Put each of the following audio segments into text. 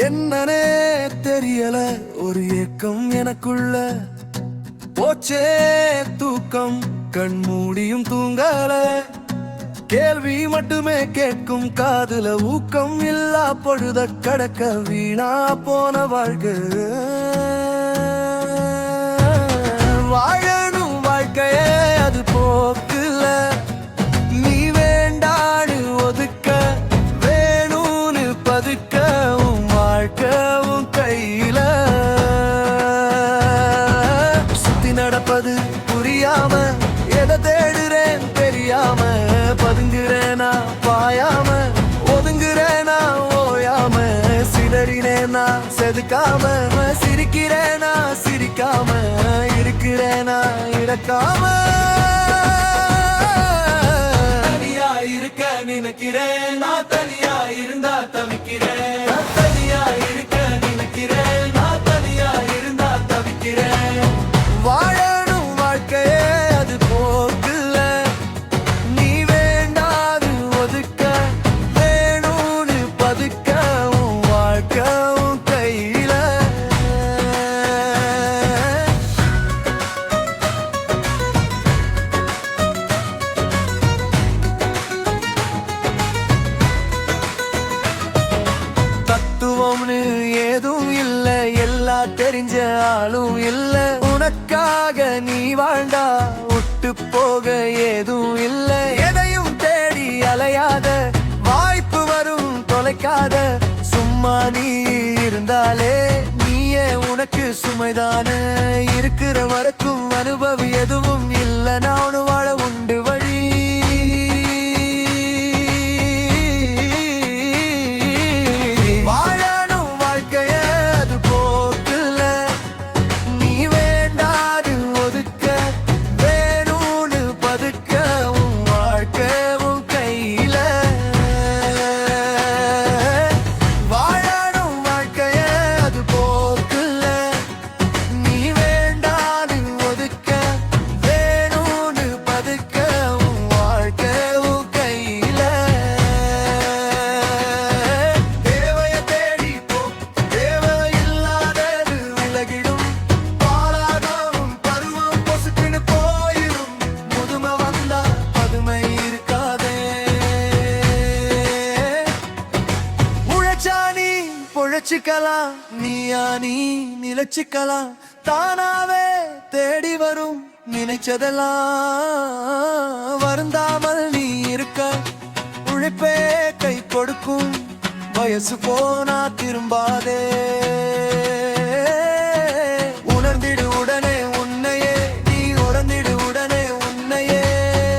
என்னனே தெரியல, ஒரு ஏக்கம் எனக்குள்ள போச்சே தூக்கம், கண் மூடியும் தூங்கல. கேள்வி மட்டுமே கேட்கும் காதுல ஊக்கம் இல்லா பொழுத கடக்க வீணா போன வாழ்க்கை. வாழணும் வாழ்க்கையே அது போக்குல, நீ வேண்டாடு ஒதுக்க வேணும்னு பதுக்க உன் வாழ்க்கவும் கையில. சுத்தி நடப்பது புரியாம எதை தேடுறேன் தெரியாம, பதுங்குறேனா பாயாம ஒதுங்குறேனா ஓயாம, சிதறினேனா செதுக்காம, சிரிக்கிறேனா சிரிக்காம, இருக்கிறேனா இறக்காம. தனியா இருக்க நினைக்கிறேன், நான் தனியா இருந்தா தவிக்கிறேன். தனியா இருக்க நினைக்கிறேன், நான் தனியா இருந்தா தவிக்கிறேன். வாழணும் வாழ்க்கையே அது போக்குல, நீ வேண்டாது ஒதுக்க வேணும்னு பதுக்க உன் வாழ்க்கவும் கையில. தத்துவம்னு ஏதும் இல்ல, எல்லாம் தெரிஞ்ச ஆளும் இல்ல. உனக்காக நீ வாழ்ந்தா விட்டு போக ஏதும் இல்ல. எதையும் தேடி அலையாத, வாய்ப்பு வரும் தொலைக்காத. சும்மா நீ இருந்தாலே நீயே உனக்கு சுமைதான. இருக்கிற வரைக்கும் அனுபவி எதுவும் இல்ல, நான் வாழ உண்டு வழி. வாழணும் வாழ்க்கைய அது போக்குல, நீ வேண்டாது ஒதுக்க வேணும்னு பதுக்க உன் வாழ்க்கவும் கையில. வாழணும் வாழ்க்கைய அது போக்குல, நீ வேண்டாது ஒதுக்க வேணும்னு பதுக்க உன் வாழ்க்கவும் கையில. தேவைய தேடி போ, தேவையில்லாதது விலகிடும். பாலாகவும் பருவம் பொசுக்குன்னு போயிடும். முதுமை வந்தா பதுமை இருக்காதே. உழைச்சா நீ பொழைச்சிக்கலாம், நீயா நீ நிலைச்சிக்கலாம். தானாவே தேடி வரும் நினைச்சதெல்லாம். வருந்தாமல் நீ இருக்க உழைப்பே கை கொடுக்கும். வயசு போனா திரும்பாதே. உணர்ந்திடு உடனே உன்னையே, நீ உணர்ந்திடு உடனே உன்னையே.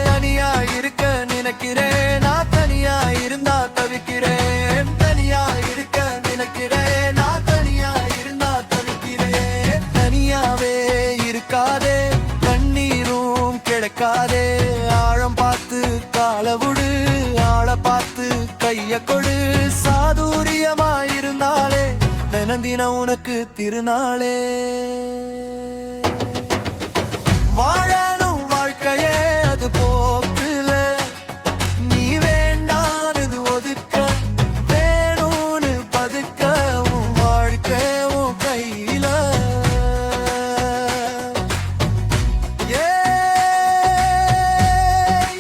தனியா இருக்க நினைக்கிறேன், நான் தனியா இருந்தா தவிக்கிறேன். தனியா இருக்க நினைக்கிறேன், நான் தனியா இருந்தா தவிக்கிறேன். தனியாவே இருக்காதே, கண்ணீரும் கிடைக்காதே. ஆழம் பார்த்து கால விடு, ஆழ பார்த்து கைய கொடு. சாதுரியமாயிருந்தாலே தினம் உனக்கு திருநாளே. வாழணும் வாழ்க்கையே அது போக்குல, நீ வேண்டானது ஒதுக்க வேணும்னு பதுக்க உன் வாழ்க்கவும் கையில.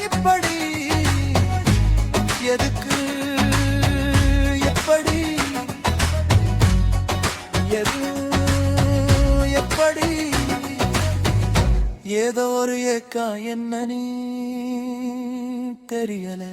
இப்படி எதுக்கு எப்படி எது எப்படி ஏதோ ஒரு ஏக்கா என்ன நீ தெரியல.